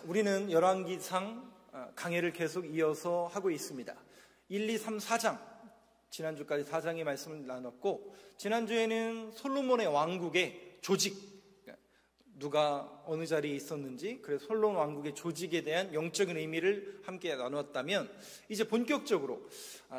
우리는 열왕기상 강해를 계속 이어서 하고 있습니다. 1, 2, 3, 4장, 지난주까지 4장의 말씀을 나눴고, 지난주에는 솔로몬의 왕국의 조직, 누가 어느 자리에 있었는지, 그래서 솔로몬 왕국의 조직에 대한 영적인 의미를 함께 나누었다면, 이제 본격적으로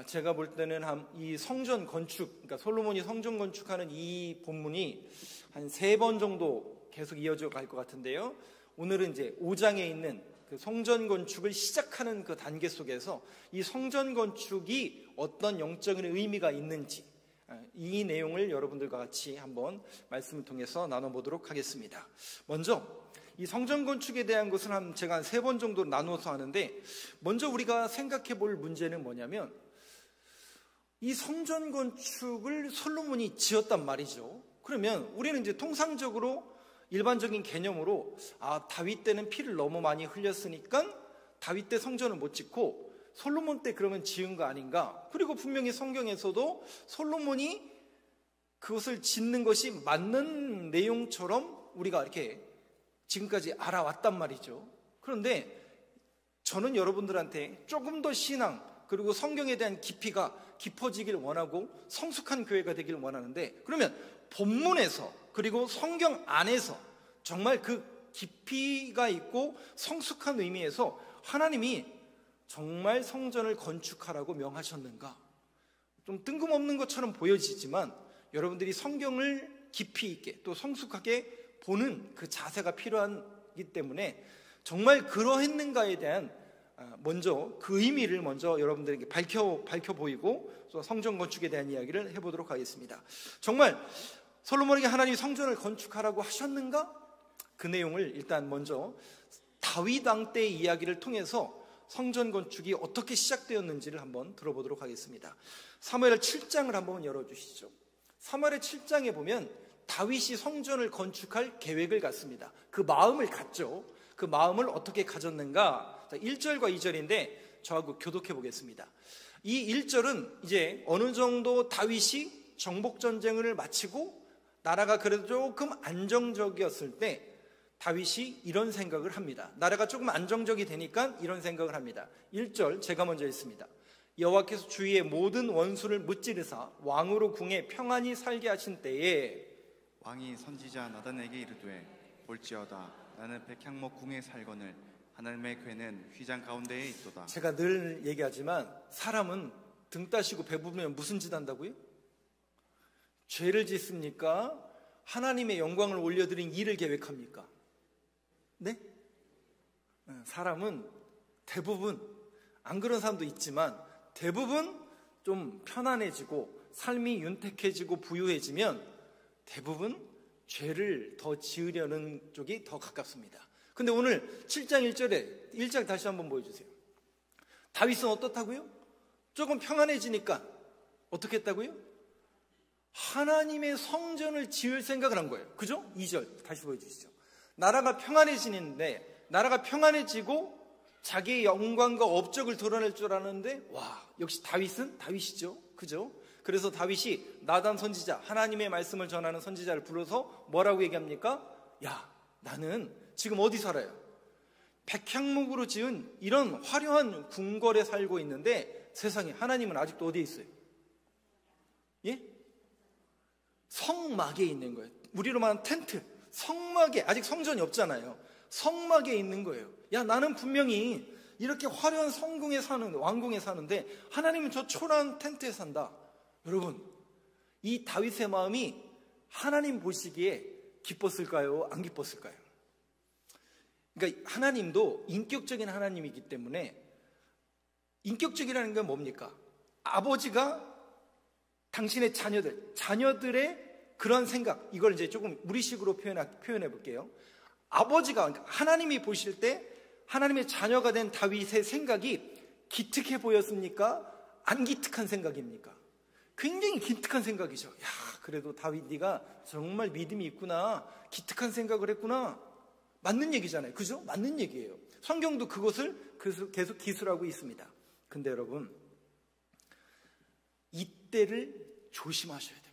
제가 볼 때는 이 성전 건축, 그러니까 솔로몬이 성전 건축하는 이 본문이 한 3번 정도 계속 이어져 갈 것 같은데요. 오늘은 이제 5장에 있는 그 성전 건축을 시작하는 그 단계 속에서 이 성전 건축이 어떤 영적인 의미가 있는지, 이 내용을 여러분들과 같이 한번 말씀을 통해서 나눠보도록 하겠습니다. 먼저 이 성전 건축에 대한 것은 제가 한 3번 정도 나누어서 하는데, 먼저 우리가 생각해 볼 문제는 뭐냐면, 이 성전 건축을 솔로몬이 지었단 말이죠. 그러면 우리는 이제 통상적으로 일반적인 개념으로 다윗 때는 피를 너무 많이 흘렸으니까 다윗 때 성전을 못 짓고 솔로몬 때 그러면 지은 거 아닌가? 그리고 분명히 성경에서도 솔로몬이 그것을 짓는 것이 맞는 내용처럼 우리가 이렇게 지금까지 알아왔단 말이죠. 그런데 저는 여러분들한테 조금 더 신앙, 그리고 성경에 대한 깊이가 깊어지길 원하고 성숙한 교회가 되길 원하는데, 그러면 본문에서 그리고 성경 안에서 정말 그 깊이가 있고 성숙한 의미에서 하나님이 정말 성전을 건축하라고 명하셨는가? 좀 뜬금없는 것처럼 보여지지만 여러분들이 성경을 깊이 있게 또 성숙하게 보는 그 자세가 필요하기 때문에 정말 그러했는가에 대한 먼저 그 의미를 먼저 여러분들에게 밝혀 보이고 또 성전 건축에 대한 이야기를 해보도록 하겠습니다. 정말 솔로몬에게 하나님이 성전을 건축하라고 하셨는가? 그 내용을 일단 먼저 다윗 왕 때의 이야기를 통해서 성전 건축이 어떻게 시작되었는지를 한번 들어보도록 하겠습니다. 사무엘 7장을 한번 열어주시죠. 사무엘 7장에 보면 다윗이 성전을 건축할 계획을 갖습니다. 그 마음을 갖죠. 그 마음을 어떻게 가졌는가? 1절과 2절인데 저하고 교독해 보겠습니다. 이 1절은 이제 어느 정도 다윗이 정복전쟁을 마치고 나라가 그래도 조금 안정적이었을 때 다윗이 이런 생각을 합니다. 나라가 조금 안정적이 되니까 이런 생각을 합니다. 1절 제가 먼저 읽습니다. 여호와께서 주위의 모든 원수를 무찌르사 왕으로 궁에 평안히 살게 하신 때에 왕이 선지자 나단에게 이르되 볼지어다 나는 백향목 궁에 살거늘 하늘의 궤는 휘장 가운데에 있도다. 제가 늘 얘기하지만 사람은 등 따시고 배부르면 무슨 짓 한다고요? 죄를 짓습니까? 하나님의 영광을 올려드린 일을 계획합니까? 네? 사람은 대부분, 안 그런 사람도 있지만 대부분 좀 편안해지고 삶이 윤택해지고 부유해지면 대부분 죄를 더 지으려는 쪽이 더 가깝습니다. 근데 오늘 7장 1절에 1장 다시 한번 보여주세요. 다윗은 어떻다고요? 조금 평안해지니까 어떻게 했다고요? 하나님의 성전을 지을 생각을 한 거예요. 그죠? 2절 다시 보여주시죠. 나라가 평안해지는데, 나라가 평안해지고 자기의 영광과 업적을 드러낼 줄 아는데, 와, 역시 다윗은 다윗이죠. 그죠? 그래서 다윗이 나단 선지자, 하나님의 말씀을 전하는 선지자를 불러서 뭐라고 얘기합니까? 야, 나는 지금 어디 살아요? 백향목으로 지은 이런 화려한 궁궐에 살고 있는데 세상에 하나님은 아직도 어디에 있어요? 예? 성막에 있는 거예요. 우리로 말하는 텐트, 성막에, 아직 성전이 없잖아요. 성막에 있는 거예요. 야, 나는 분명히 이렇게 화려한 성궁에 사는데, 왕궁에 사는데 하나님은 저 초라한 텐트에 산다. 여러분, 이 다윗의 마음이 하나님 보시기에 기뻤을까요? 안 기뻤을까요? 그러니까 하나님도 인격적인 하나님이기 때문에, 인격적이라는 건 뭡니까? 아버지가 당신의 자녀들의 그런 생각, 이걸 이제 조금 우리식으로 표현해 볼게요. 아버지가, 그러니까 하나님이 보실 때 하나님의 자녀가 된 다윗의 생각이 기특해 보였습니까? 안 기특한 생각입니까? 굉장히 기특한 생각이죠. 야, 그래도 다윗 네가 정말 믿음이 있구나, 기특한 생각을 했구나. 맞는 얘기잖아요. 그죠? 맞는 얘기예요. 성경도 그것을 계속 기술하고 있습니다. 근데 여러분, 이때를 조심하셔야 됩니다.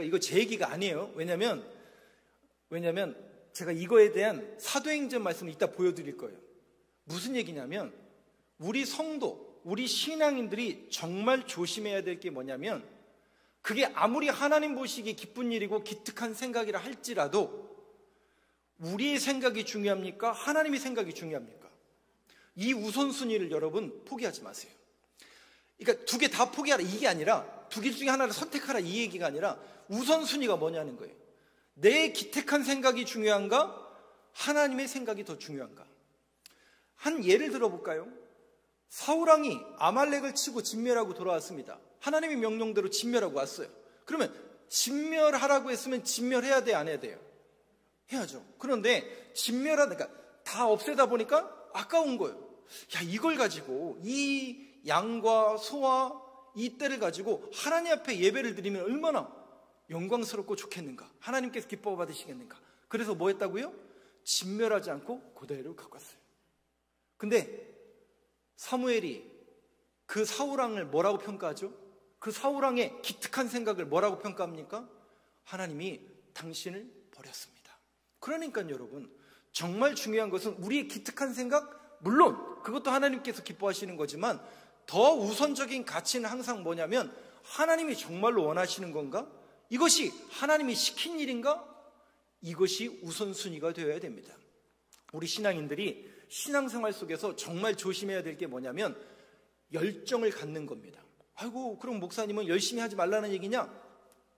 이거 제 얘기가 아니에요. 왜냐면 제가 이거에 대한 사도행전 말씀을 이따 보여드릴 거예요. 무슨 얘기냐면 우리 성도, 우리 신앙인들이 정말 조심해야 될 게 뭐냐면 그게 아무리 하나님 보시기에 기쁜 일이고 기특한 생각이라 할지라도 우리의 생각이 중요합니까? 하나님의 생각이 중요합니까? 이 우선순위를 여러분 포기하지 마세요. 그러니까 두 개 다 포기하라 이게 아니라 두 개 중에 하나를 선택하라 이 얘기가 아니라 우선순위가 뭐냐는 거예요. 내 기특한 생각이 중요한가? 하나님의 생각이 더 중요한가? 한 예를 들어볼까요? 사울왕이 아말렉을 치고 진멸하고 돌아왔습니다. 하나님의 명령대로 진멸하고 왔어요. 그러면 진멸하라고 했으면 진멸해야 돼, 안 해야 돼요? 해야죠. 그런데 진멸하다, 그러니까 다 없애다 보니까 아까운 거예요. 야, 이걸 가지고 이 양과 소와 이 떼를 가지고 하나님 앞에 예배를 드리면 얼마나 영광스럽고 좋겠는가, 하나님께서 기뻐 받으시겠는가. 그래서 뭐 했다고요? 진멸하지 않고 그대로 갖고 왔어요. 근데 사무엘이 그 사울왕을 뭐라고 평가하죠? 그 사울왕의 기특한 생각을 뭐라고 평가합니까? 하나님이 당신을 버렸습니다. 그러니까 여러분, 정말 중요한 것은 우리의 기특한 생각, 물론 그것도 하나님께서 기뻐하시는 거지만 더 우선적인 가치는 항상 뭐냐면 하나님이 정말로 원하시는 건가? 이것이 하나님이 시킨 일인가? 이것이 우선순위가 되어야 됩니다. 우리 신앙인들이 신앙생활 속에서 정말 조심해야 될 게 뭐냐면 열정을 갖는 겁니다. 아이고, 그럼 목사님은 열심히 하지 말라는 얘기냐?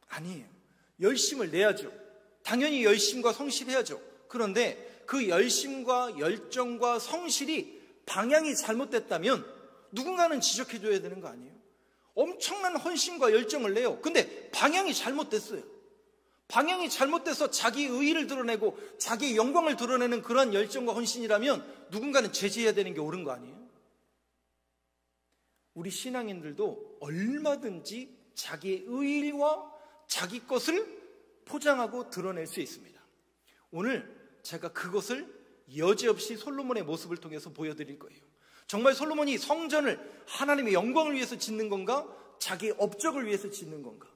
아니에요. 열심을 내야죠. 당연히 열심과 성실해야죠. 그런데 그 열심과 열정과 성실이 방향이 잘못됐다면 누군가는 지적해줘야 되는 거 아니에요? 엄청난 헌신과 열정을 내요. 근데 방향이 잘못됐어요. 방향이 잘못돼서 자기 의의를 드러내고 자기 영광을 드러내는 그런 열정과 헌신이라면 누군가는 제지해야 되는 게 옳은 거 아니에요? 우리 신앙인들도 얼마든지 자기의 의의와 자기 것을 포장하고 드러낼 수 있습니다. 오늘 제가 그것을 여지없이 솔로몬의 모습을 통해서 보여드릴 거예요. 정말 솔로몬이 성전을 하나님의 영광을 위해서 짓는 건가? 자기의 업적을 위해서 짓는 건가?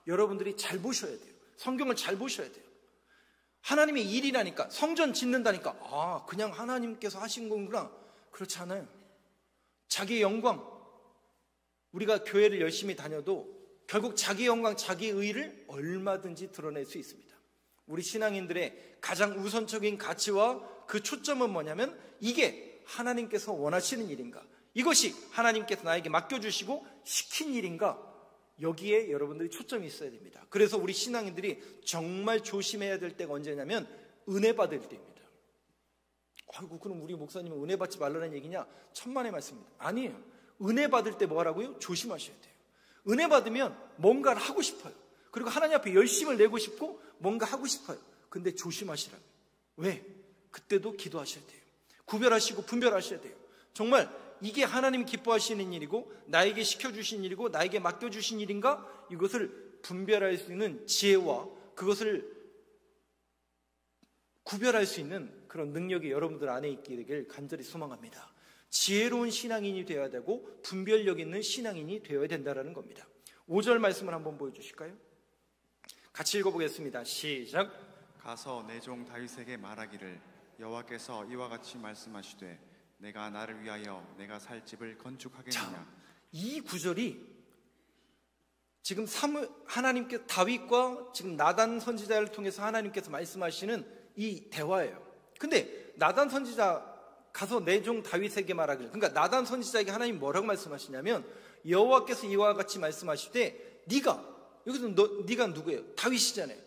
여러분들이 잘 보셔야 돼요. 성경을 잘 보셔야 돼요. 하나님의 일이라니까, 성전 짓는다니까, 아, 그냥 하나님께서 하신 거구나. 그렇지 않아요. 자기의 영광, 우리가 교회를 열심히 다녀도 결국 자기 영광, 자기 의의를 얼마든지 드러낼 수 있습니다. 우리 신앙인들의 가장 우선적인 가치와 그 초점은 뭐냐면 이게 하나님께서 원하시는 일인가? 이것이 하나님께서 나에게 맡겨주시고 시킨 일인가? 여기에 여러분들이 초점이 있어야 됩니다. 그래서 우리 신앙인들이 정말 조심해야 될 때가 언제냐면 은혜 받을 때입니다. 아이고, 그럼 우리 목사님은 은혜 받지 말라는 얘기냐? 천만의 말씀입니다. 아니에요. 은혜 받을 때 뭐라고요? 조심하셔야 돼요. 은혜 받으면 뭔가를 하고 싶어요. 그리고 하나님 앞에 열심을 내고 싶고 뭔가 하고 싶어요. 근데 조심하시라고요. 왜? 그때도 기도하셔야 돼요. 구별하시고 분별하셔야 돼요. 정말 이게 하나님이 기뻐하시는 일이고 나에게 시켜주신 일이고 나에게 맡겨주신 일인가? 이것을 분별할 수 있는 지혜와 그것을 구별할 수 있는 그런 능력이 여러분들 안에 있게 되길 간절히 소망합니다. 지혜로운 신앙인이 되어야 되고 분별력 있는 신앙인이 되어야 된다는 겁니다. 5절 말씀을 한번 보여주실까요? 같이 읽어보겠습니다. 시작. 가서 내 종 다윗에게 말하기를 여호와께서 이와 같이 말씀하시되 내가 나를 위하여 내가 살 집을 건축하겠느냐. 자, 이 구절이 지금 하나님께 다윗과 지금 나단 선지자를 통해서 하나님께서 말씀하시는 이 대화예요. 근데 나단 선지자 가서 내 종 다윗에게 말하기를, 그러니까 나단 선지자에게 하나님 뭐라고 말씀하시냐면 여호와께서 이와 같이 말씀하시되 네가, 여기서 네가 누구예요? 다윗이잖아요.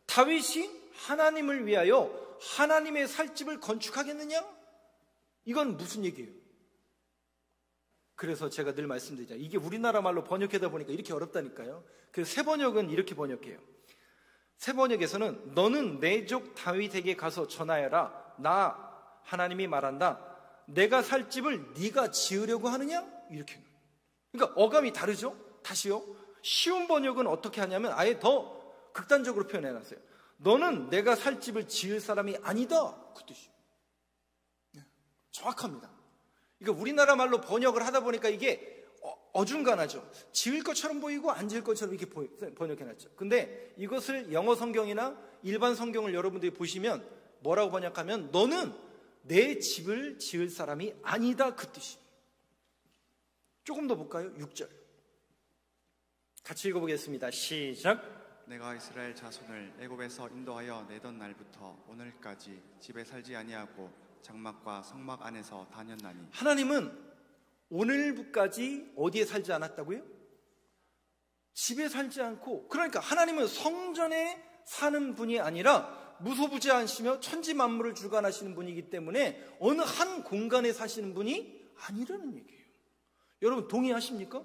다윗이 하나님을 위하여 하나님의 살 집을 건축하겠느냐? 이건 무슨 얘기예요? 그래서 제가 늘 말씀드리잖아요. 이게 우리나라 말로 번역하다 보니까 이렇게 어렵다니까요. 그래서 새 번역은 이렇게 번역해요. 새 번역에서는 너는 내 족 다윗에게 가서 전하여라. 나 하나님이 말한다. 내가 살 집을 네가 지으려고 하느냐? 이렇게. 그러니까 어감이 다르죠? 다시요. 쉬운 번역은 어떻게 하냐면 아예 더 극단적으로 표현해놨어요. 너는 내가 살 집을 지을 사람이 아니다. 그 뜻이에요. 정확합니다. 그러니까 우리나라 말로 번역을 하다 보니까 이게 어중간하죠. 지을 것처럼 보이고 안 지을 것처럼 이렇게 번역해놨죠. 근데 이것을 영어 성경이나 일반 성경을 여러분들이 보시면 뭐라고 번역하면 너는 내 집을 지을 사람이 아니다, 그 뜻이에요. 조금 더 볼까요? 6절 같이 읽어보겠습니다. 시작. 내가 이스라엘 자손을 애굽에서 인도하여 내던 날부터 오늘까지 집에 살지 아니하고 장막과 성막 안에서 다녔나니. 하나님은 오늘까지 어디에 살지 않았다고요? 집에 살지 않고, 그러니까 하나님은 성전에 사는 분이 아니라 무소부재하시며 천지 만물을 주관하시는 분이기 때문에 어느 한 공간에 사시는 분이 아니라는 얘기예요. 여러분 동의하십니까?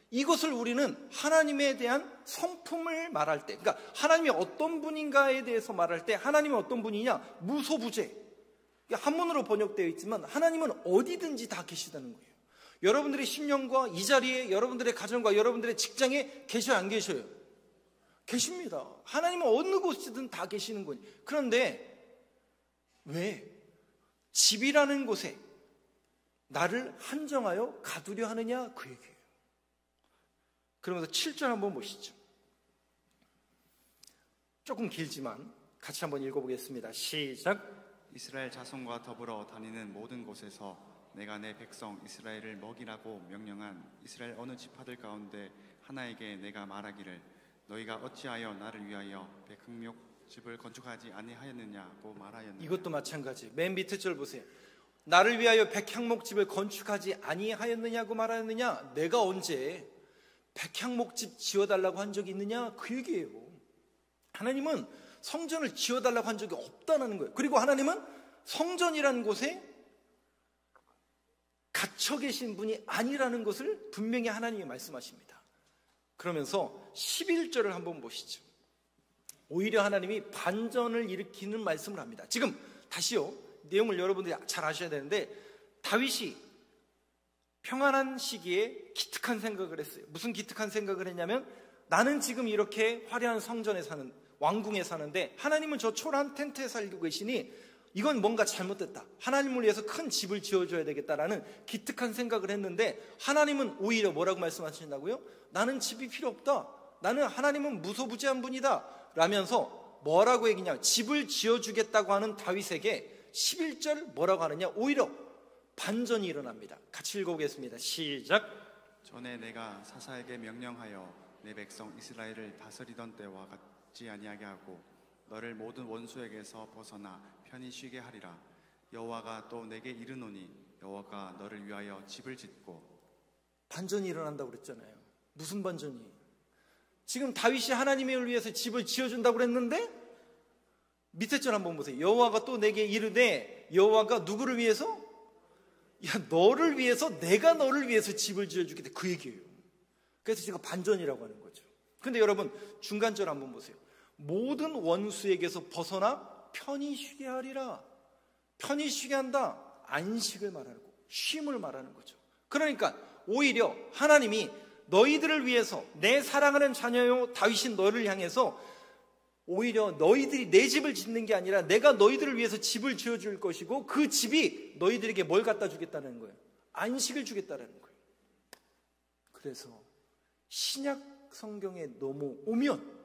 이것을 우리는 하나님에 대한 성품을 말할 때, 그러니까 하나님이 어떤 분인가에 대해서 말할 때 하나님이 어떤 분이냐? 무소부재. 한문으로 번역되어 있지만 하나님은 어디든지 다 계시다는 거예요. 여러분들의 심령과 이 자리에, 여러분들의 가정과 여러분들의 직장에 계셔요, 안 계셔요? 계십니다. 하나님은 어느 곳이든 다 계시는 거예요. 그런데 왜 집이라는 곳에 나를 한정하여 가두려 하느냐, 그 얘기예요. 그러면서 7절 한번 보시죠. 조금 길지만 같이 한번 읽어보겠습니다. 시작. 이스라엘 자손과 더불어 다니는 모든 곳에서 내가 내 백성 이스라엘을 먹이라고 명령한 이스라엘 어느 지파들 가운데 하나에게 내가 말하기를 너희가 어찌하여 나를 위하여 백향목 집을 건축하지 아니하였느냐고 말하였느냐. 이것도 마찬가지. 맨 밑에 절 보세요. 나를 위하여 백향목 집을 건축하지 아니하였느냐고 말하였느냐. 내가 언제 백향목집 지어달라고 한 적이 있느냐, 그 얘기예요. 하나님은 성전을 지어달라고 한 적이 없다는 거예요. 그리고 하나님은 성전이라는 곳에 갇혀 계신 분이 아니라는 것을 분명히 하나님이 말씀하십니다. 그러면서 11절을 한번 보시죠. 오히려 하나님이 반전을 일으키는 말씀을 합니다. 지금 다시요, 내용을 여러분들이 잘 아셔야 되는데, 다윗이 평안한 시기에 기특한 생각을 했어요. 무슨 기특한 생각을 했냐면, 나는 지금 이렇게 화려한 성전에 사는, 왕궁에 사는데 하나님은 저 초라한 텐트에 살고 계시니 이건 뭔가 잘못됐다. 하나님을 위해서 큰 집을 지어줘야 되겠다라는 기특한 생각을 했는데, 하나님은 오히려 뭐라고 말씀하신다고요? 나는 집이 필요 없다. 하나님은 무소부재한 분이다 라면서 뭐라고 얘기냐, 집을 지어주겠다고 하는 다윗에게 11절 뭐라고 하느냐, 오히려 반전이 일어납니다. 같이 읽어보겠습니다. 시작. 전에 내가 사사에게 명령하여 내 백성 이스라엘을 다스리던 때와 같지 아니하게 하고 너를 모든 원수에게서 벗어나 편히 쉬게 하리라. 여호와가 또 내게 이르노니 여호와가 너를 위하여 집을 짓고. 반전이 일어난다고 그랬잖아요. 무슨 반전이? 지금 다윗이 하나님을 위해서 집을 지어준다고 그랬는데 밑에 절 한번 보세요. 여호와가 또 내게 이르되, 여호와가 누구를 위해서? 야, 너를 위해서, 내가 너를 위해서 집을 지어주겠다, 그 얘기예요. 그래서 지금 반전이라고 하는 거죠. 근데 여러분 중간절 한번 보세요. 모든 원수에게서 벗어나 편히 쉬게 하리라. 편히 쉬게 한다, 안식을 말하고 쉼을 말하는 거죠. 그러니까 오히려 하나님이 너희들을 위해서, 내 사랑하는 자녀요 다윗인 너를 향해서 오히려 너희들이 내 집을 짓는 게 아니라 내가 너희들을 위해서 집을 지어줄 것이고 그 집이 너희들에게 뭘 갖다 주겠다는 거예요? 안식을 주겠다는 거예요. 그래서 신약 성경에 넘어오면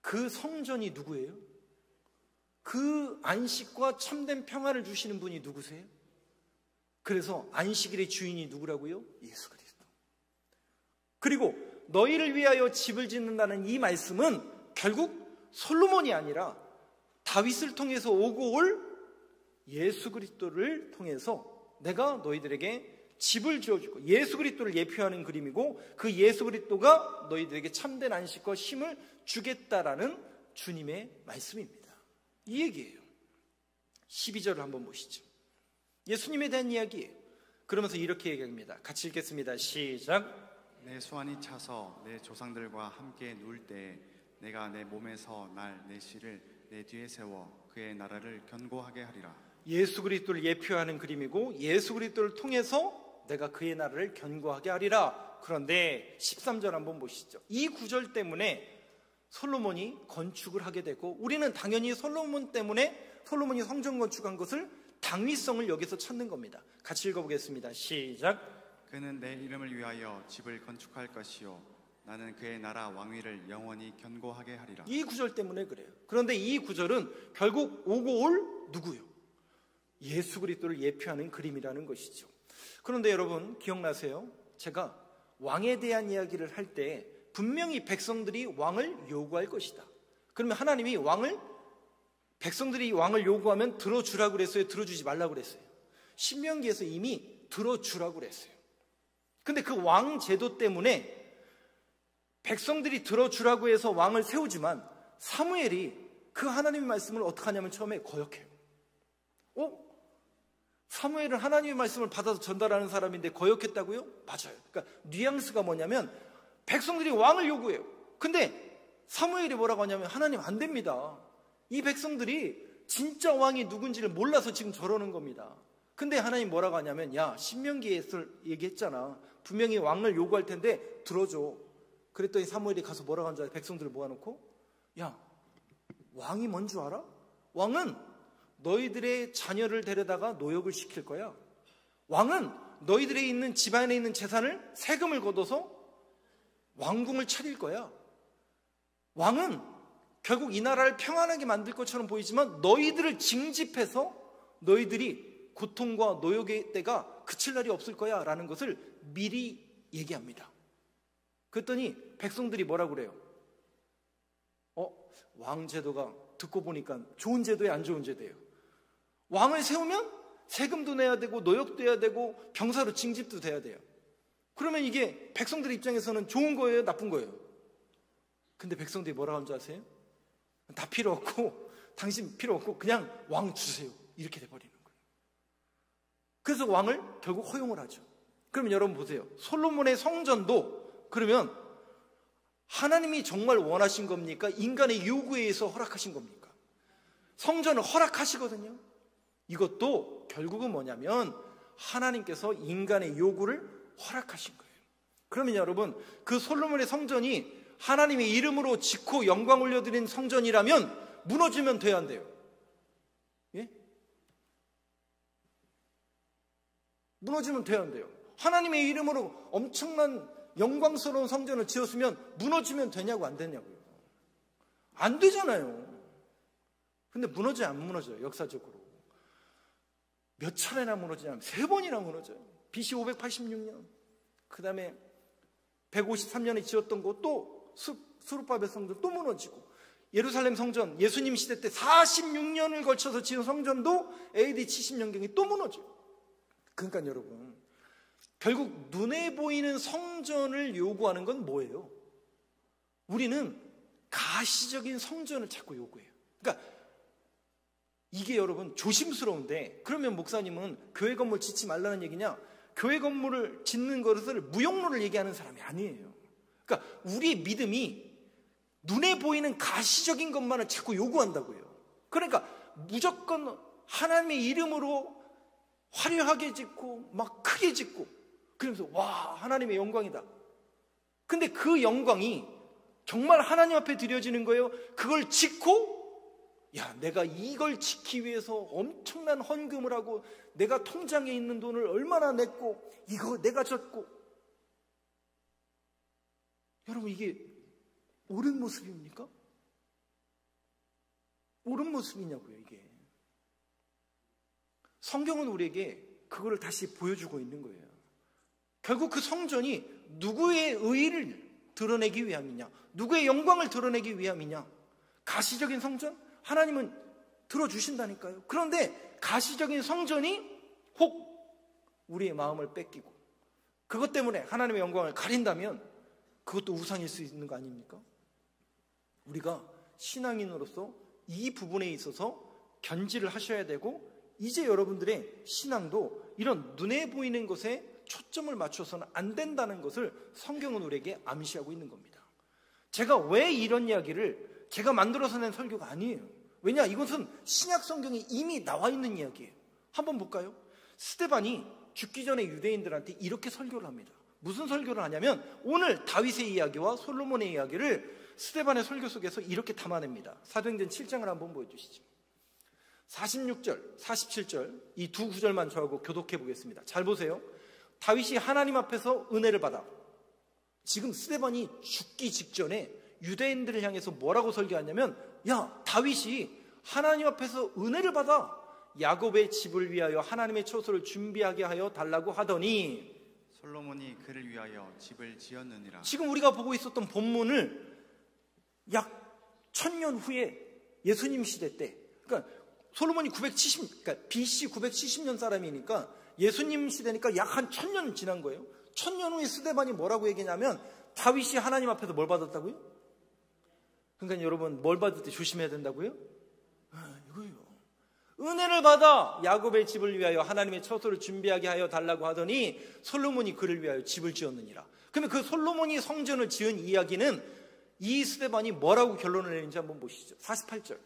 그 성전이 누구예요? 그 안식과 참된 평화를 주시는 분이 누구세요? 그래서 안식일의 주인이 누구라고요? 예수 그리스도. 그리고 너희를 위하여 집을 짓는다는 이 말씀은 결국 솔로몬이 아니라 다윗을 통해서 오고 올 예수 그리스도를 통해서 내가 너희들에게 집을 지어주고, 예수 그리스도를 예표하는 그림이고 그 예수 그리스도가 너희들에게 참된 안식과 쉼을 주겠다라는 주님의 말씀입니다. 이 얘기예요. 12절을 한번 보시죠. 예수님에 대한 이야기예요. 그러면서 이렇게 얘기합니다. 같이 읽겠습니다. 시작. 내 수완이 차서 내 조상들과 함께 누울 때에 내가 내 몸에서 날 내 씨를 내 뒤에 세워 그의 나라를 견고하게 하리라. 예수 그리스도를 예표하는 그림이고 예수 그리스도를 통해서 내가 그의 나라를 견고하게 하리라. 그런데 13절 한번 보시죠. 이 구절 때문에 솔로몬이 건축을 하게 되고, 우리는 당연히 솔로몬 때문에 솔로몬이 성전 건축한 것을 당위성을 여기서 찾는 겁니다. 같이 읽어보겠습니다. 시작. 그는 내 이름을 위하여 집을 건축할 것이요 나는 그의 나라 왕위를 영원히 견고하게 하리라. 이 구절 때문에 그래요. 그런데 이 구절은 결국 오고 올 누구요? 예수 그리스도를 예표하는 그림이라는 것이죠. 그런데 여러분 기억나세요? 제가 왕에 대한 이야기를 할 때 분명히 백성들이 왕을 요구할 것이다. 그러면 하나님이 백성들이 왕을 요구하면 들어주라고 그랬어요? 들어주지 말라고 그랬어요? 신명기에서 이미 들어주라고 그랬어요. 근데 그 왕 제도 때문에 백성들이 들어주라고 해서 왕을 세우지만 사무엘이 그 하나님의 말씀을 어떻게 하냐면 처음에 거역해요. 사무엘은 하나님의 말씀을 받아서 전달하는 사람인데 거역했다고요? 맞아요. 그러니까 뉘앙스가 뭐냐면 백성들이 왕을 요구해요. 근데 사무엘이 뭐라고 하냐면 하나님 안 됩니다. 이 백성들이 진짜 왕이 누군지를 몰라서 지금 저러는 겁니다. 근데 하나님 뭐라고 하냐면 야, 신명기에서 얘기했잖아. 분명히 왕을 요구할 텐데 들어줘. 그랬더니 사무엘이 가서 뭐라고 한 줄 알아? 백성들을 모아놓고 야, 왕이 뭔 줄 알아? 왕은 너희들의 자녀를 데려다가 노역을 시킬 거야. 왕은 너희들에 있는 집안에 있는 재산을 세금을 걷어서 왕궁을 차릴 거야. 왕은 결국 이 나라를 평안하게 만들 것처럼 보이지만 너희들을 징집해서 너희들이 고통과 노역의 때가 그칠 날이 없을 거야 라는 것을 미리 얘기합니다. 그랬더니 백성들이 뭐라고 그래요? 왕제도가 듣고 보니까 좋은 제도예요, 안 좋은 제도예요? 왕을 세우면 세금도 내야 되고 노역도 해야 되고 병사로 징집도 돼야 돼요. 그러면 이게 백성들 입장에서는 좋은 거예요, 나쁜 거예요? 근데 백성들이 뭐라고 하는 줄 아세요? 다 필요 없고 당신 필요 없고 그냥 왕 주세요, 이렇게 돼버리는 거예요. 그래서 왕을 결국 허용을 하죠. 그러면 여러분 보세요. 솔로몬의 성전도 그러면 하나님이 정말 원하신 겁니까? 인간의 요구에 의해서 허락하신 겁니까? 성전을 허락하시거든요. 이것도 결국은 뭐냐면 하나님께서 인간의 요구를 허락하신 거예요. 그러면 여러분 그 솔로몬의 성전이 하나님의 이름으로 짓고 영광 올려드린 성전이라면 무너지면 돼야 한대요. 예? 무너지면 돼야 한대요. 하나님의 이름으로 엄청난 영광스러운 성전을 지었으면 무너지면 되냐고 안 되냐고요. 안 되잖아요. 근데 무너져요, 안 무너져요? 역사적으로 몇 차례나 무너지냐면 3번이나 무너져요. BC 586년 그 다음에 153년에 지었던 것도 스룹바벨 성전 또 무너지고, 예루살렘 성전 예수님 시대 때 46년을 걸쳐서 지은 성전도 AD 70년경에 또 무너져요. 그러니까 여러분 결국 눈에 보이는 성전을 요구하는 건 뭐예요? 우리는 가시적인 성전을 자꾸 요구해요. 그러니까 이게 여러분 조심스러운데, 그러면 목사님은 교회 건물 짓지 말라는 얘기냐? 교회 건물을 짓는 것을 무용로를 얘기하는 사람이 아니에요. 그러니까 우리 믿음이 눈에 보이는 가시적인 것만을 자꾸 요구한다고요. 그러니까 무조건 하나님의 이름으로 화려하게 짓고 막 크게 짓고 그러면서 와, 하나님의 영광이다. 근데 그 영광이 정말 하나님 앞에 드려지는 거예요? 그걸 짓고 야, 내가 이걸 짓기 위해서 엄청난 헌금을 하고 내가 통장에 있는 돈을 얼마나 냈고 이거 내가 졌고. 여러분 이게 옳은 모습입니까? 옳은 모습이냐고요. 이게 성경은 우리에게 그거를 다시 보여주고 있는 거예요. 결국 그 성전이 누구의 의의를 드러내기 위함이냐, 누구의 영광을 드러내기 위함이냐. 가시적인 성전? 하나님은 들어주신다니까요. 그런데 가시적인 성전이 혹 우리의 마음을 뺏기고 그것 때문에 하나님의 영광을 가린다면 그것도 우상일 수 있는 거 아닙니까? 우리가 신앙인으로서 이 부분에 있어서 견지를 하셔야 되고, 이제 여러분들의 신앙도 이런 눈에 보이는 것에 초점을 맞춰서는 안 된다는 것을 성경은 우리에게 암시하고 있는 겁니다. 제가 왜 이런 이야기를 제가 만들어서 낸 설교가 아니에요. 왜냐, 이것은 신약 성경에 이미 나와 있는 이야기예요. 한번 볼까요? 스데반이 죽기 전에 유대인들한테 이렇게 설교를 합니다. 무슨 설교를 하냐면 오늘 다윗의 이야기와 솔로몬의 이야기를 스데반의 설교 속에서 이렇게 담아냅니다. 사도행전 7장을 한번 보여주시죠. 46절, 47절 이 두 구절만 저하고 교독해 보겠습니다. 잘 보세요. 다윗이 하나님 앞에서 은혜를 받아. 지금 스데반이 죽기 직전에 유대인들을 향해서 뭐라고 설교하냐면, 야, 다윗이 하나님 앞에서 은혜를 받아 야곱의 집을 위하여 하나님의 처소를 준비하게 하여 달라고 하더니 솔로몬이 그를 위하여 집을 지었느니라. 지금 우리가 보고 있었던 본문을 약 1000년 후에 예수님 시대 때, 그러니까 솔로몬이 그러니까 BC 970년 사람이니까 예수님 시대니까 약 한 1000년 지난 거예요. 1000년 후에 스데반이 뭐라고 얘기냐면, 다윗이 하나님 앞에서 뭘 받았다고요? 그러니까 여러분, 뭘 받을 때 조심해야 된다고요? 이거요. 은혜를 받아 야곱의 집을 위하여 하나님의 처소를 준비하게 하여 달라고 하더니 솔로몬이 그를 위하여 집을 지었느니라. 그러면 그 솔로몬이 성전을 지은 이야기는 이 스데반이 뭐라고 결론을 내는지 한번 보시죠. 48절,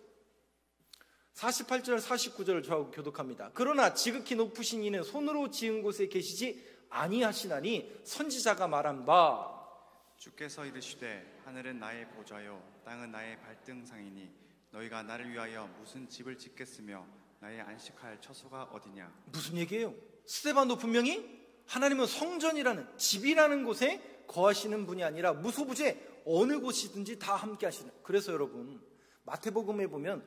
49절을 저하고 교독합니다. 그러나 지극히 높으신 이는 손으로 지은 곳에 계시지 아니하시나니 선지자가 말한 바 주께서 이르시되 하늘은 나의 보좌요 땅은 나의 발등상이니 너희가 나를 위하여 무슨 집을 짓겠으며 나의 안식할 처소가 어디냐. 무슨 얘기예요? 스데반도 분명히 하나님은 성전이라는 집이라는 곳에 거하시는 분이 아니라 무소부재 어느 곳이든지 다 함께 하시는. 그래서 여러분, 마태복음에 보면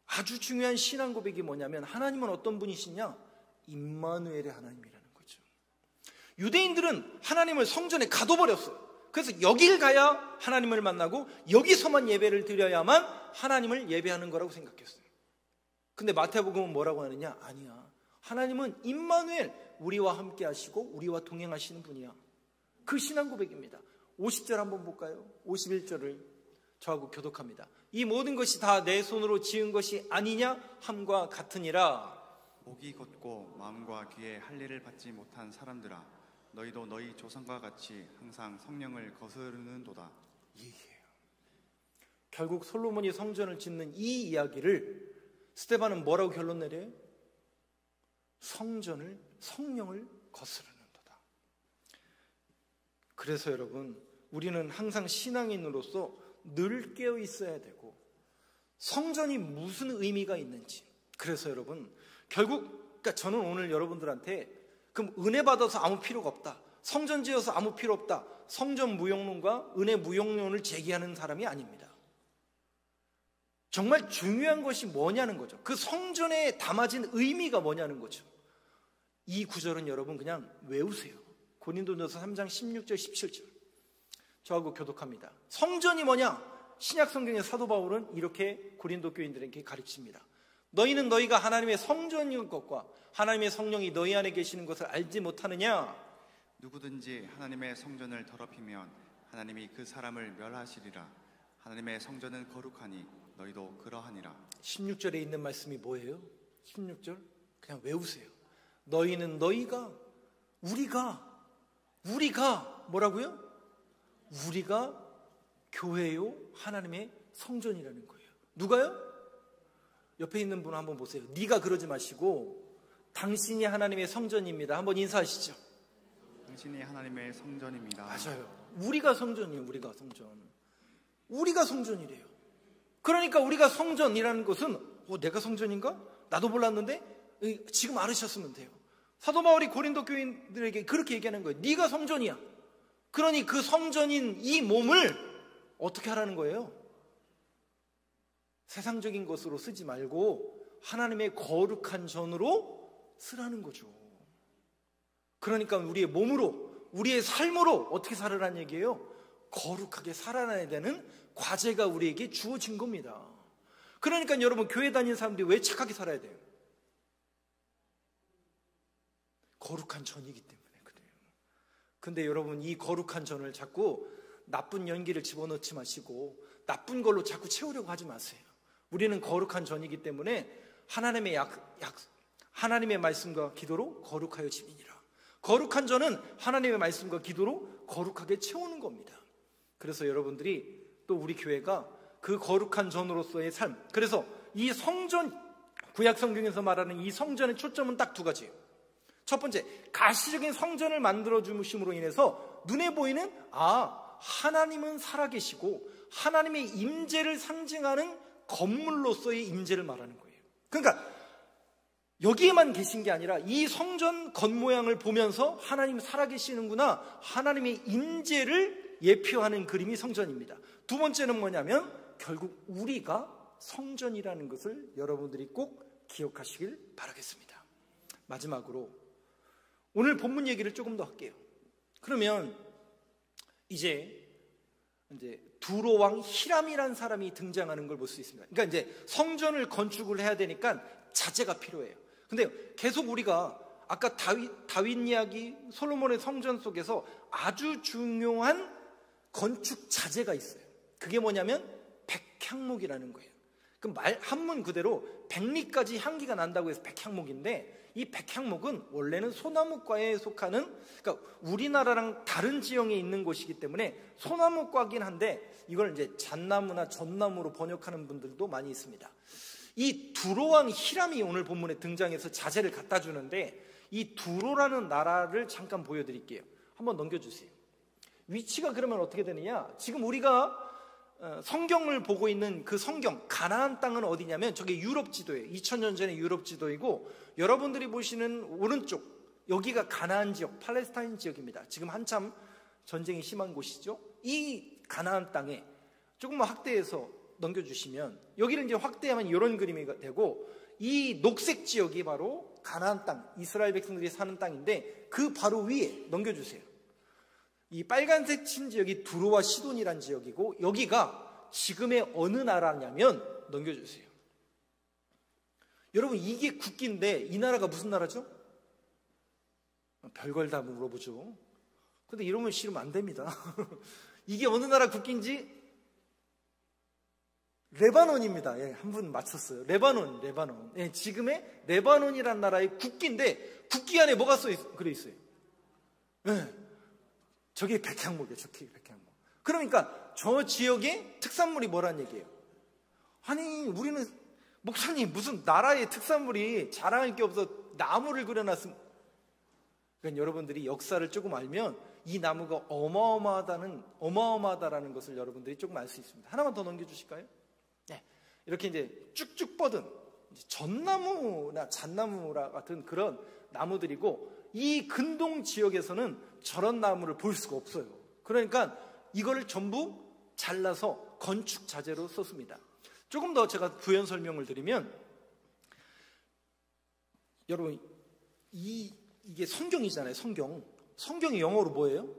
아주 중요한 신앙 고백이 뭐냐면, 하나님은 어떤 분이시냐? 임마누엘의 하나님이라는 거죠. 유대인들은 하나님을 성전에 가둬버렸어요. 그래서 여길 가야 하나님을 만나고 여기서만 예배를 드려야만 하나님을 예배하는 거라고 생각했어요. 근데 마태복음은 뭐라고 하느냐? 아니야. 하나님은 임마누엘, 우리와 함께 하시고 우리와 동행하시는 분이야. 그 신앙 고백입니다. 50절 한번 볼까요? 51절을 저하고 교독합니다. 이 모든 것이 다 내 손으로 지은 것이 아니냐 함과 같으니라. 목이 곧고 마음과 귀에 할례를 받지 못한 사람들아, 너희도 너희 조상과 같이 항상 성령을 거스르는도다. 이게요. 결국 솔로몬이 성전을 짓는 이 이야기를 스데반은 뭐라고 결론 내려요? 성령을 거스르는도다. 그래서 여러분, 우리는 항상 신앙인으로서 늘 깨어 있어야 되고, 성전이 무슨 의미가 있는지. 그래서 여러분, 그러니까 저는 오늘 여러분들한테 그럼 은혜 받아서 아무 필요가 없다, 성전 지어서 아무 필요 없다, 성전 무용론과 은혜 무용론을 제기하는 사람이 아닙니다. 정말 중요한 것이 뭐냐는 거죠. 그 성전에 담아진 의미가 뭐냐는 거죠. 이 구절은 여러분 그냥 외우세요. 고린도전서 3장 16절 17절 저하고 교독합니다. 성전이 뭐냐? 신약 성경의 사도 바울은 이렇게 고린도 교인들에게 가르칩니다. 너희는 너희가 하나님의 성전인 것과 하나님의 성령이 너희 안에 계시는 것을 알지 못하느냐? 누구든지 하나님의 성전을 더럽히면 하나님이 그 사람을 멸하시리라. 하나님의 성전은 거룩하니 너희도 그러하니라. 16절에 있는 말씀이 뭐예요? 16절 그냥 외우세요. 너희는 너희가 우리가 뭐라고요? 우리가 교회요 하나님의 성전이라는 거예요. 누가요? 옆에 있는 분 한번 보세요. 네가 그러지 마시고 당신이 하나님의 성전입니다. 한번 인사하시죠. 당신이 하나님의 성전입니다. 맞아요. 우리가 성전이에요. 우리가 성전이래요. 그러니까 우리가 성전이라는 것은 내가 성전인가? 나도 몰랐는데 지금 알으셨으면 돼요. 사도 바울이 고린도 교인들에게 그렇게 얘기하는 거예요. 네가 성전이야. 그러니 그 성전인 이 몸을 어떻게 하라는 거예요? 세상적인 것으로 쓰지 말고 하나님의 거룩한 전으로 쓰라는 거죠. 그러니까 우리의 몸으로, 우리의 삶으로 어떻게 살아라는 얘기예요? 거룩하게 살아나야 되는 과제가 우리에게 주어진 겁니다. 그러니까 여러분, 교회 다니는 사람들이 왜 착하게 살아야 돼요? 거룩한 전이기 때문에 그래요. 근데 여러분, 이 거룩한 전을 자꾸 나쁜 연기를 집어넣지 마시고 나쁜 걸로 자꾸 채우려고 하지 마세요. 우리는 거룩한 전이기 때문에 하나님의 말씀과 기도로 거룩하여 지민이라. 거룩한 전은 하나님의 말씀과 기도로 거룩하게 채우는 겁니다. 그래서 여러분들이 또 우리 교회가 그 거룩한 전으로서의 삶, 그래서 이 성전, 구약 성경에서 말하는 이 성전의 초점은 딱 두 가지예요. 첫 번째, 가시적인 성전을 만들어 주심으로 인해서 눈에 보이는 하나님은 살아계시고 하나님의 임재를 상징하는 건물로서의 임재를 말하는 거예요. 그러니까 여기에만 계신 게 아니라 이 성전 겉모양을 보면서 하나님 살아계시는구나, 하나님의 임재를 예표하는 그림이 성전입니다. 두 번째는 뭐냐면 결국 우리가 성전이라는 것을 여러분들이 꼭 기억하시길 바라겠습니다. 마지막으로 오늘 본문 얘기를 조금 더 할게요. 그러면 이제 두로 왕 히람이라는 사람이 등장하는 걸 볼 수 있습니다. 그러니까 이제 성전을 건축을 해야 되니까 자재가 필요해요. 근데 계속 우리가 아까 다윗 이야기, 솔로몬의 성전 속에서 아주 중요한 건축 자재가 있어요. 그게 뭐냐면 백향목이라는 거예요. 그 한문 그대로 백리까지 향기가 난다고 해서 백향목인데, 이 백향목은 원래는 소나무과에 속하는, 그러니까 우리나라랑 다른 지형에 있는 곳이기 때문에 소나무과긴 한데 이걸 이제 잣나무나 전나무로 번역하는 분들도 많이 있습니다. 이 두로왕 히람이 오늘 본문에 등장해서 자재를 갖다 주는데, 이 두로라는 나라를 잠깐 보여드릴게요. 한번 넘겨주세요. 위치가 그러면 어떻게 되느냐, 지금 우리가 성경을 보고 있는 그 성경, 가나안 땅은 어디냐면 저게 유럽 지도예요. 2000년 전의 유럽 지도이고, 여러분들이 보시는 오른쪽 여기가 가나안 지역, 팔레스타인 지역입니다. 지금 한참 전쟁이 심한 곳이죠. 이 가나안 땅에 조금만 확대해서 넘겨주시면, 여기를 이제 확대하면 이런 그림이 되고, 이 녹색 지역이 바로 가나안 땅, 이스라엘 백성들이 사는 땅인데, 그 바로 위에 넘겨주세요. 이 빨간색 친 지역이 두로와 시돈이란 지역이고, 여기가 지금의 어느 나라냐면, 넘겨주세요. 여러분, 이게 국기인데 이 나라가 무슨 나라죠? 별걸 다 물어보죠. 근데 이러면 싫으면 안 됩니다. 이게 어느 나라 국기인지 레바논입니다. 예, 한 분 맞췄어요. 레바논. 예, 지금의 레바논이란 나라의 국기인데, 국기 안에 뭐가 그려 있어요? 예, 저게 백향목이에요. 저게 백향목. 그러니까 저 지역의 특산물이 뭐란 얘기예요? 아니, 우리는 목사님 무슨 나라의 특산물이 자랑할 게 없어 나무를 그려놨으면. 그러니까 여러분들이 역사를 조금 알면 이 나무가 어마어마하다라는 것을 여러분들이 조금 알 수 있습니다. 하나만 더 넘겨주실까요? 네, 이렇게 이제 쭉쭉 뻗은 전나무나 잣나무라 같은 그런 나무들이고, 이 근동 지역에서는 저런 나무를 볼 수가 없어요. 그러니까 이거를 전부 잘라서 건축 자재로 썼습니다. 조금 더 제가 부연 설명을 드리면, 여러분 이게 성경이잖아요. 성경이 영어로 뭐예요?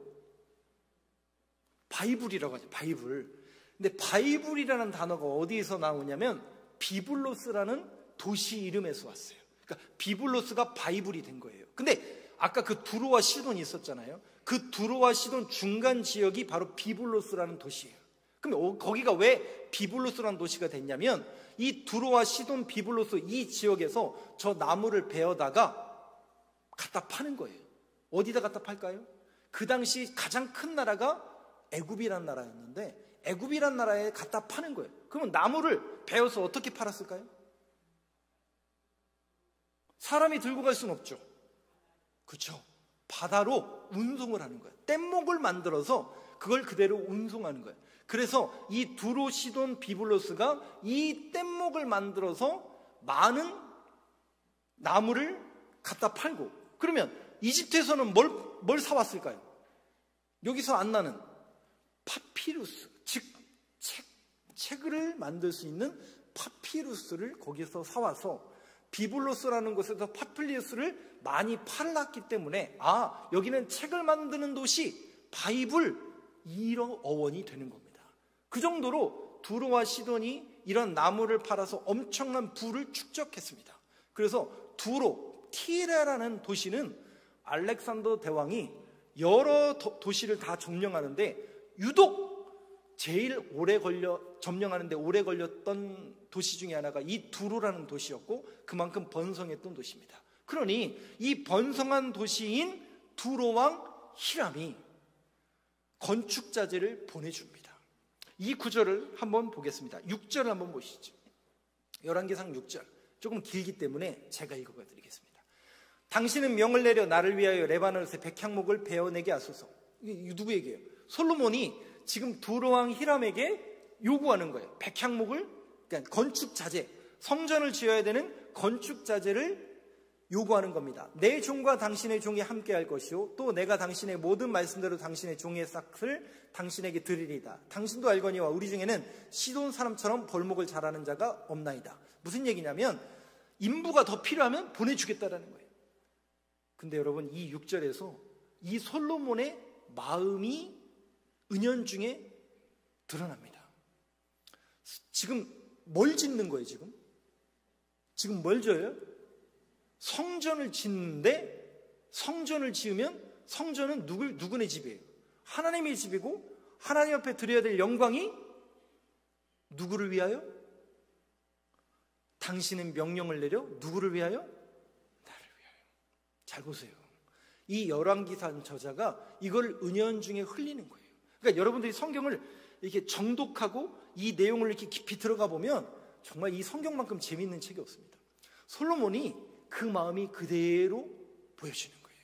바이블이라고 하죠. 바이블. 근데 바이블이라는 단어가 어디에서 나오냐면 비블로스라는 도시 이름에서 왔어요. 그러니까 비블로스가 바이블이 된 거예요. 근데 아까 그 두로와 시돈이 있었잖아요. 그 두로와 시돈 중간 지역이 바로 비블로스라는 도시예요. 그럼 거기가 왜 비블로스라는 도시가 됐냐면, 이 두로와 시돈, 비블로스 이 지역에서 저 나무를 베어다가 갖다 파는 거예요. 어디다 갖다 팔까요? 그 당시 가장 큰 나라가 애굽이란 나라였는데, 애굽이란 나라에 갖다 파는 거예요. 그러면 나무를 베어서 어떻게 팔았을까요? 사람이 들고 갈 수는 없죠. 그렇죠. 바다로 운송을 하는 거예요. 뗏목을 만들어서 그걸 그대로 운송하는 거예요. 그래서 이 두로, 시돈, 비블로스가 이 뗏목을 만들어서 많은 나무를 갖다 팔고, 그러면 이집트에서는 뭘 사왔을까요? 여기서 안 나는 파피루스, 즉 책을 만들 수 있는 파피루스를 거기서 사와서 비블로스라는 곳에서 파필리우스를 많이 팔았기 때문에, 여기는 책을 만드는 도시, 바이블, 이런 어원이 되는 겁니다. 그 정도로 두로와 시돈이 이런 나무를 팔아서 엄청난 부를 축적했습니다. 그래서 티레라는 도시는 알렉산더 대왕이 여러 도시를 다 점령하는데, 유독 제일 점령하는데 오래 걸렸던 도시 중에 하나가 이 두로라는 도시였고, 그만큼 번성했던 도시입니다. 그러니 이 번성한 도시인 두로왕 히람이 건축 자재를 보내줍니다. 이 구절을 한번 보겠습니다. 6절을 한번 보시죠. 열왕기상 6절. 조금 길기 때문에 제가 읽어드리겠습니다. 당신은 명을 내려 나를 위하여 레바논에서 백향목을 베어내게 하소서. 이게 누구에게요? 솔로몬이 지금 두로왕 히람에게 요구하는 거예요. 백향목을, 그러니까 건축 자재, 성전을 지어야 되는 건축 자재를 요구하는 겁니다. 내 종과 당신의 종이 함께 할 것이요 또 내가 당신의 모든 말씀대로 당신의 종의 싹을 당신에게 드리리이다. 당신도 알거니와 우리 중에는 시돈 사람처럼 벌목을 잘하는 자가 없나이다. 무슨 얘기냐면 인부가 더 필요하면 보내주겠다라는 거예요. 근데 여러분 이 6절에서 이 솔로몬의 마음이 은연중에 드러납니다. 지금 뭘 짓는 거예요? 지금 뭘 져요? 성전을 짓는데 성전을 지으면 성전은 누구네 집이에요? 하나님의 집이고 하나님 앞에 드려야 될 영광이 누구를 위하여? 당신은 명령을 내려 누구를 위하여? 나를 위하여. 잘 보세요. 이 열왕기상 저자가 이걸 은연중에 흘리는 거예요. 그러니까 여러분들이 성경을 이렇게 정독하고 이 내용을 이렇게 깊이 들어가 보면 정말 이 성경만큼 재미있는 책이 없습니다. 솔로몬이 그 마음이 그대로 보여지는 거예요.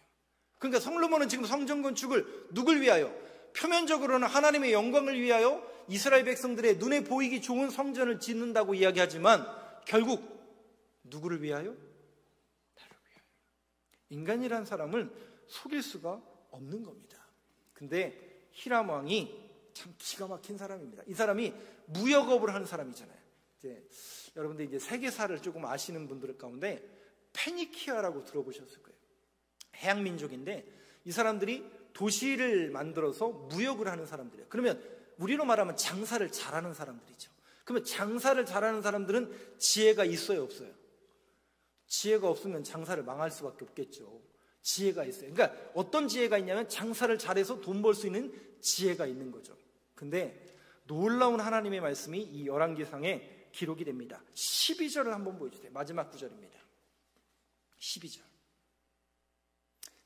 그러니까 솔로몬은 지금 성전 건축을 누굴 위하여? 표면적으로는 하나님의 영광을 위하여 이스라엘 백성들의 눈에 보이기 좋은 성전을 짓는다고 이야기하지만 결국 누구를 위하여? 나를 위하여. 인간이란 사람을 속일 수가 없는 겁니다. 근데 히람 왕이 참 기가 막힌 사람입니다. 이 사람이 무역업을 하는 사람이잖아요. 여러분들 이제 세계사를 조금 아시는 분들 가운데 페니키아라고 들어보셨을 거예요. 해양 민족인데 이 사람들이 도시를 만들어서 무역을 하는 사람들이에요. 그러면 우리로 말하면 장사를 잘하는 사람들이죠. 그러면 장사를 잘하는 사람들은 지혜가 있어요, 없어요? 지혜가 없으면 장사를 망할 수밖에 없겠죠. 지혜가 있어요. 그러니까 어떤 지혜가 있냐면 장사를 잘해서 돈 벌 수 있는 지혜가 있는 거죠. 근데 놀라운 하나님의 말씀이 이 열왕기상에 기록이 됩니다. 12절을 한번 보여주세요. 마지막 구절입니다. 12절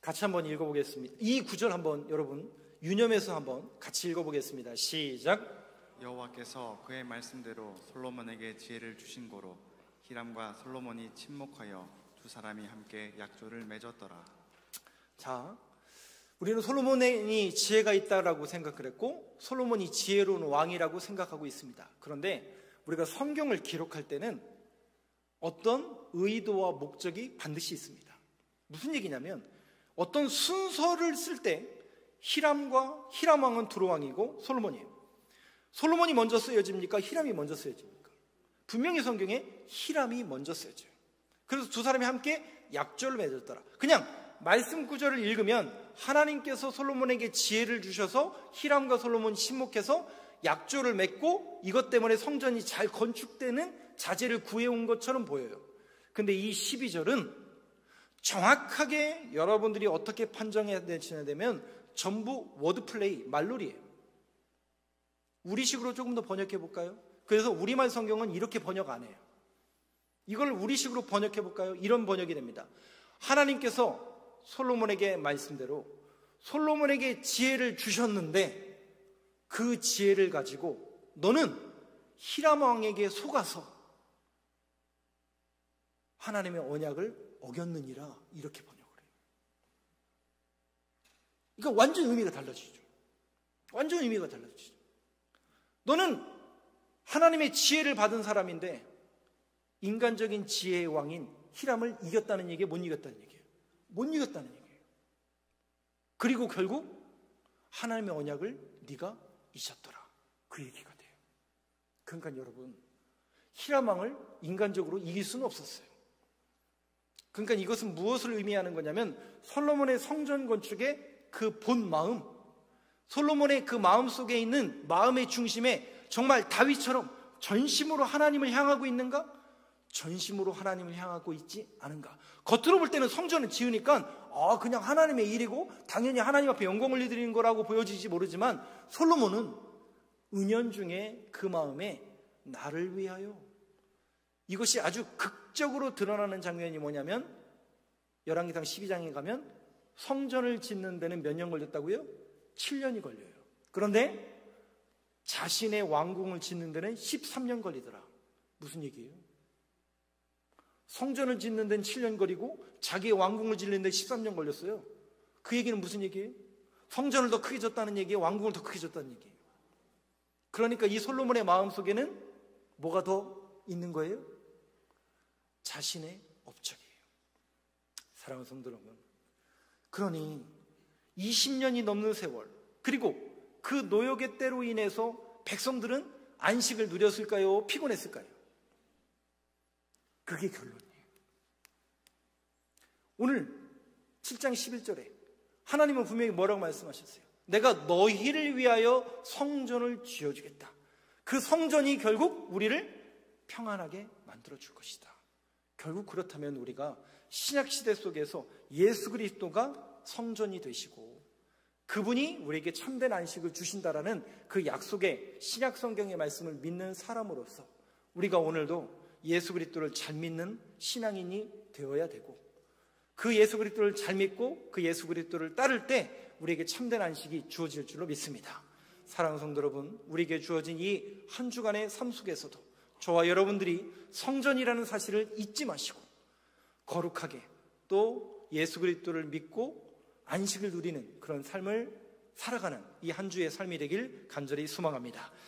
같이 한번 읽어보겠습니다. 이 구절 한번 여러분 유념해서 한번 같이 읽어보겠습니다. 시작. 여호와께서 그의 말씀대로 솔로몬에게 지혜를 주신 고로 히람과 솔로몬이 친목하여 두 사람이 함께 약조를 맺었더라. 자, 우리는 솔로몬이 지혜가 있다라고 생각을 했고 솔로몬이 지혜로운 왕이라고 생각하고 있습니다. 그런데 우리가 성경을 기록할 때는 어떤 의도와 목적이 반드시 있습니다. 무슨 얘기냐면 어떤 순서를 쓸 때 히람 왕은 두로왕이고 솔로몬이에요. 솔로몬이 먼저 쓰여집니까? 히람이 먼저 쓰여집니까? 분명히 성경에 히람이 먼저 쓰여져요. 그래서 두 사람이 함께 약조를 맺었더라. 그냥 말씀 구절을 읽으면 하나님께서 솔로몬에게 지혜를 주셔서 히람과 솔로몬이 친목해서 약조를 맺고 이것 때문에 성전이 잘 건축되는 자재를 구해온 것처럼 보여요. 근데 이 12절은 정확하게 여러분들이 어떻게 판정해야 되면 전부 워드플레이, 말놀이에요. 우리식으로 조금 더 번역해 볼까요? 그래서 우리말 성경은 이렇게 번역 안 해요. 이걸 우리식으로 번역해 볼까요? 이런 번역이 됩니다. 하나님께서 솔로몬에게 말씀대로 솔로몬에게 지혜를 주셨는데 그 지혜를 가지고 너는 히람 왕에게 속아서 하나님의 언약을 어겼느니라, 이렇게 번역을 해요. 그러니까 완전 의미가 달라지죠. 완전 의미가 달라지죠. 너는 하나님의 지혜를 받은 사람인데 인간적인 지혜의 왕인 히람을 이겼다는 얘기에 못 이겼다는 얘기예요. 못 이겼다는 얘기예요. 그리고 결국 하나님의 언약을 네가 잊었더라, 그 얘기가 돼요. 그러니까 여러분, 히람 왕을 인간적으로 이길 수는 없었어요. 그러니까 이것은 무엇을 의미하는 거냐면 솔로몬의 성전 건축의 그 본 마음, 솔로몬의 그 마음 속에 있는 마음의 중심에 정말 다윗처럼 전심으로 하나님을 향하고 있는가? 전심으로 하나님을 향하고 있지 않은가? 겉으로 볼 때는 성전을 지으니까 그냥 하나님의 일이고 당연히 하나님 앞에 영광을 드리는 거라고 보여지지 모르지만 솔로몬은 은연중에 그 마음에 나를 위하여, 이것이 아주 극적으로 드러나는 장면이 뭐냐면 열왕기상 12장에 가면 성전을 짓는 데는 몇 년 걸렸다고요? 7년이 걸려요. 그런데 자신의 왕궁을 짓는 데는 13년 걸리더라. 무슨 얘기예요? 성전을 짓는 데는 7년 걸리고 자기의 왕궁을 짓는 데 13년 걸렸어요. 그 얘기는 무슨 얘기예요? 성전을 더 크게 졌다는 얘기예요? 왕궁을 더 크게 졌다는 얘기예요? 그러니까 이 솔로몬의 마음속에는 뭐가 더 있는 거예요? 자신의 업적이에요. 사랑하는 성도 여러분, 그러니 20년이 넘는 세월, 그리고 그 노역의 때로 인해서 백성들은 안식을 누렸을까요? 피곤했을까요? 그게 결론이에요. 오늘 7장 11절에 하나님은 분명히 뭐라고 말씀하셨어요? 내가 너희를 위하여 성전을 지어주겠다. 그 성전이 결국 우리를 평안하게 만들어줄 것이다. 결국 그렇다면 우리가 신약시대 속에서 예수 그리스도가 성전이 되시고 그분이 우리에게 참된 안식을 주신다라는 그 약속의 신약 성경의 말씀을 믿는 사람으로서 우리가 오늘도 예수 그리스도를 잘 믿는 신앙인이 되어야 되고, 그 예수 그리스도를 잘 믿고 그 예수 그리스도를 따를 때 우리에게 참된 안식이 주어질 줄로 믿습니다. 사랑하는 성도 여러분, 우리에게 주어진 이 한 주간의 삶 속에서도 저와 여러분들이 성전이라는 사실을 잊지 마시고 거룩하게 또 예수 그리스도를 믿고 안식을 누리는 그런 삶을 살아가는 이 한 주의 삶이 되길 간절히 소망합니다.